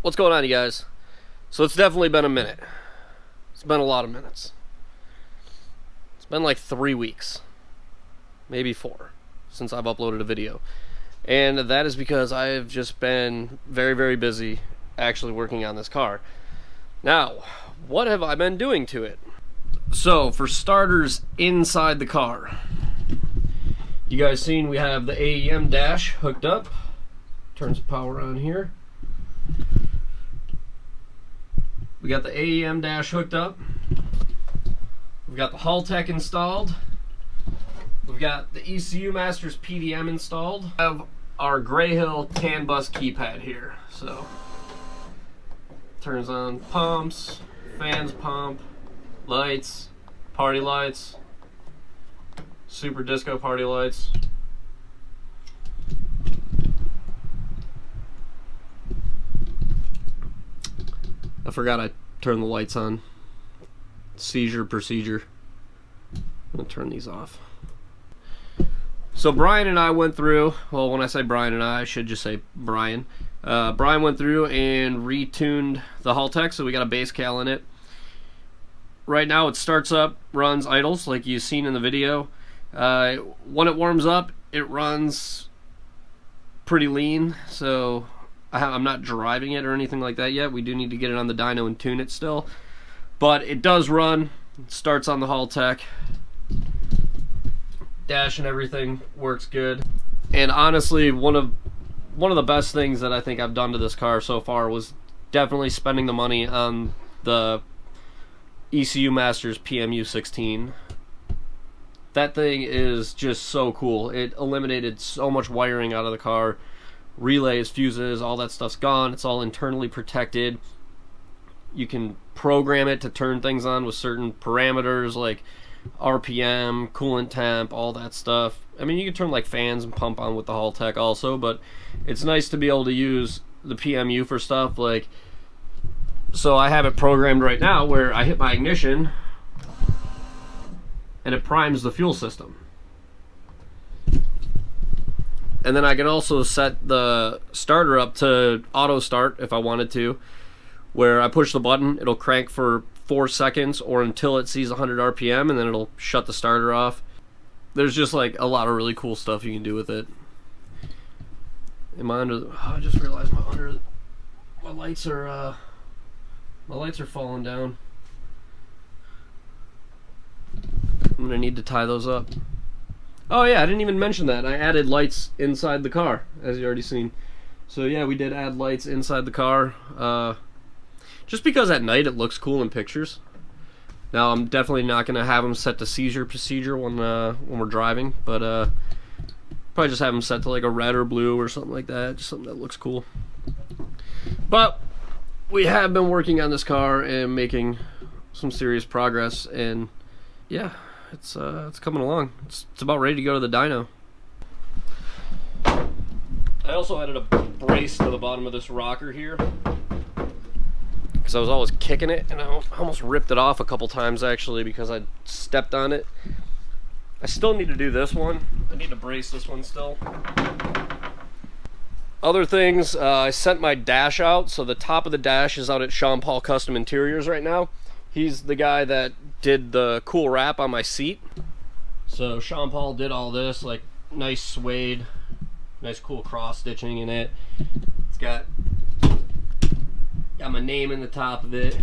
What's going on, you guys? So it's definitely been a minute. It's been a lot of minutes. It's been like 3 weeks, maybe 4, since I've uploaded a video. And that is because I've just been very, very busy actually working on this car. Now, what have I been doing to it? So, for starters, inside the car, you guys seen we have the AEM dash hooked up. Turns the power on here. We got the AEM dash hooked up. We've got the Haltech installed. We've got the ECU Masters PDM installed. We have our Greyhill CAN bus keypad here. So, turns on pumps, fans pump, lights, party lights, super disco party lights. I forgot I turned the lights on. Seizure procedure. I'm gonna turn these off. So Brian and I went through, well, when I say Brian and I should just say Brian. Brian went through and retuned the Haltech, so we got a base cal in it. Right now it starts up, runs idles like you've seen in the video. When it warms up, it runs pretty lean, so I'm not driving it or anything like that yet. We do need to get it on the dyno and tune it still. But it does run. It starts on the Haltech. Dash and everything works good. And honestly, one of the best things that I think I've done to this car so far was definitely spending the money on the ECU Masters PMU-16. That thing is just so cool. It eliminated so much wiring out of the car. Relays, fuses, all that stuff's gone. It's all internally protected. You can program it to turn things on with certain parameters like RPM, coolant temp, all that stuff. I mean, you can turn like fans and pump on with the Haltech also, but it's nice to be able to use the PMU for stuff like, so I have it programmed right now where I hit my ignition and it primes the fuel system. And then I can also set the starter up to auto start if I wanted to, where I push the button, it'll crank for 4 seconds or until it sees 100 RPM, and then it'll shut the starter off. There's just like a lot of really cool stuff you can do with it. Am I under? I just realized my lights are falling down. I'm gonna need to tie those up. Oh yeah, I didn't even mention that. I added lights inside the car, as you already seen. So yeah, we did add lights inside the car. Just because at night it looks cool in pictures. Now I'm definitely not going to have them set to seizure procedure when we're driving, but probably just have them set to like a red or blue or something like that. Just something that looks cool. But we have been working on this car and making some serious progress, and yeah. It's coming along. It's about ready to go to the dyno. I also added a brace to the bottom of this rocker here because I was always kicking it, and I almost ripped it off a couple times actually because I stepped on it. I still need to do this one. I need to brace this one still. Other things, I sent my dash out, so the top of the dash is out at Sean Paul Custom Interiors right now. He's the guy that did the cool wrap on my seat. So Sean Paul did all this, like nice suede, nice cool cross stitching in it. It's got my name in the top of it.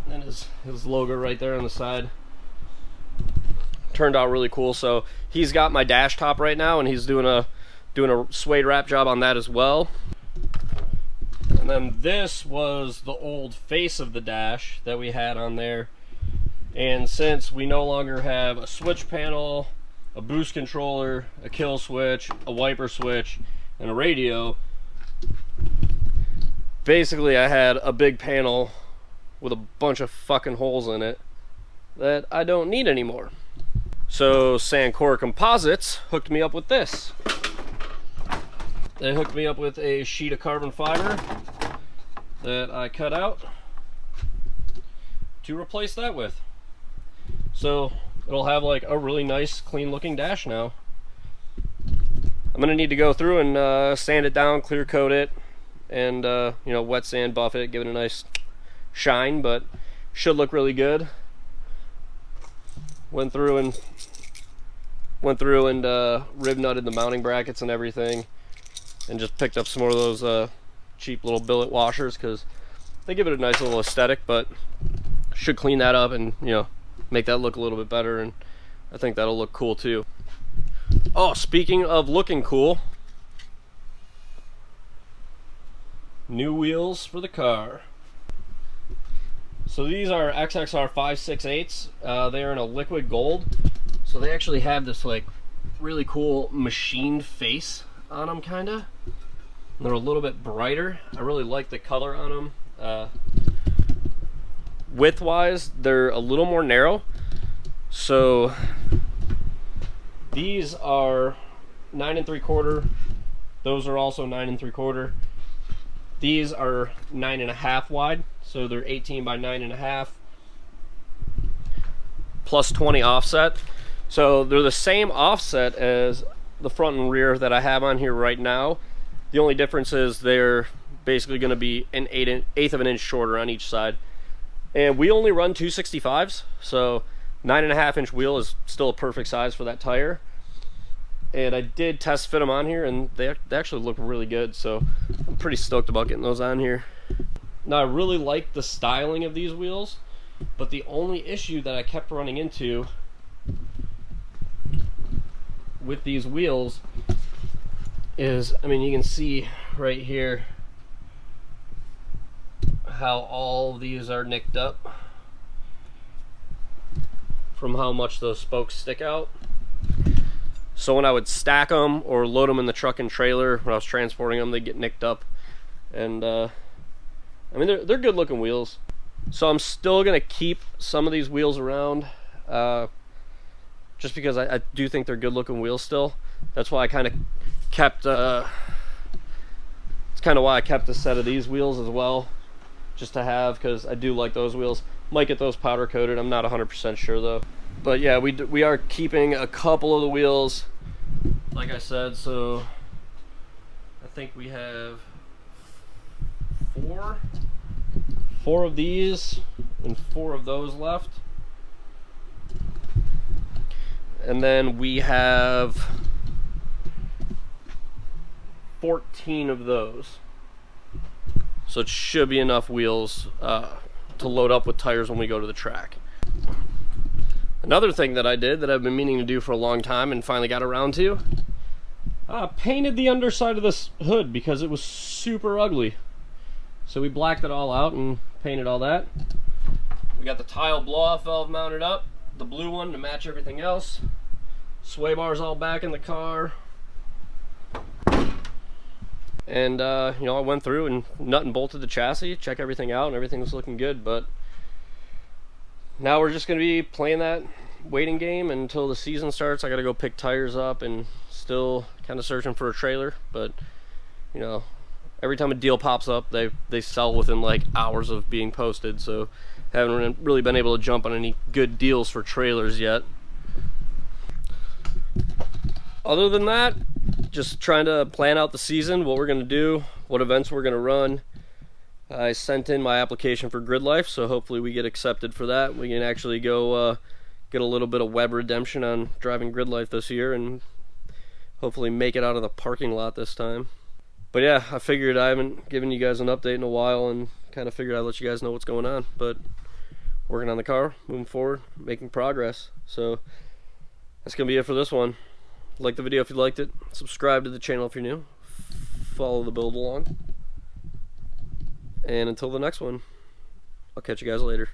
And his logo right there on the side. Turned out really cool. So he's got my dash top right now, and he's doing a suede wrap job on that as well. And then this was the old face of the dash that we had on there. And since we no longer have a switch panel, a boost controller, a kill switch, a wiper switch, and a radio, basically I had a big panel with a bunch of fucking holes in it that I don't need anymore. So Sancor Composites hooked me up with this. They hooked me up with a sheet of carbon fiber that I cut out to replace that with. So it'll have like a really nice clean looking dash now. I'm gonna need to go through and sand it down, clear coat it, and you know, wet sand buff it, give it a nice shine, but should look really good. Went through and rib nutted the mounting brackets and everything, and just picked up some more of those cheap little billet washers because they give it a nice little aesthetic, but should clean that up and, you know, make that look a little bit better, and I think that'll look cool too. Oh, speaking of looking cool, new wheels for the car. So these are XXR 568s. They are in a liquid gold, so they actually have this like really cool machined face on them, kinda. They're a little bit brighter. I really like the color on them. Width wise, they're a little more narrow. So these are 9 3/4. Those are also 9 3/4. These are 9.5 wide, so they're 18 by 9.5 plus 20 offset. So they're the same offset as the front and rear that I have on here right now. The only difference is they're basically going to be an eighth of an inch shorter on each side. And we only run 265s, so 9.5 inch wheel is still a perfect size for that tire. And I did test fit them on here, and they actually look really good, so I'm pretty stoked about getting those on here. Now, I really like the styling of these wheels, but the only issue that I kept running into with these wheels is, I mean, you can see right here how all these are nicked up from how much those spokes stick out. So when I would stack them or load them in the truck and trailer, when I was transporting them, they get nicked up. And I mean, they're good looking wheels. So I'm still gonna keep some of these wheels around, just because I do think they're good looking wheels still. That's why I kind of kept, it's kind of why I kept a set of these wheels as well, just to have, because I do like those wheels. Might get those powder coated, I'm not 100% sure though. But yeah, we are keeping a couple of the wheels, like I said. So I think we have four of these and 4 of those left. And then we have 14 of those. So it should be enough wheels to load up with tires when we go to the track. Another thing that I did that I've been meaning to do for a long time and finally got around to, painted the underside of this hood because it was super ugly. So we blacked it all out and painted all that. We got the tile blow-off valve mounted up, the blue one to match everything else. Sway bars all back in the car. And you know, I went through and nut and bolted the chassis, check everything out, and everything was looking good. But now we're just going to be playing that waiting game until the season starts. I got to go pick tires up and still kind of searching for a trailer. But you know, every time a deal pops up, they sell within like hours of being posted. So haven't really been able to jump on any good deals for trailers yet. Other than that, just trying to plan out the season, what we're going to do, what events we're going to run. I sent in my application for Grid Life, so hopefully we get accepted for that. We can actually go get a little bit of web redemption on driving Grid Life this year and hopefully make it out of the parking lot this time. But yeah, I figured I haven't given you guys an update in a while and kind of figured I'd let you guys know what's going on. But working on the car, moving forward, making progress. So that's going to be it for this one. Like the video if you liked it, subscribe to the channel if you're new, follow the build along, and until the next one, I'll catch you guys later.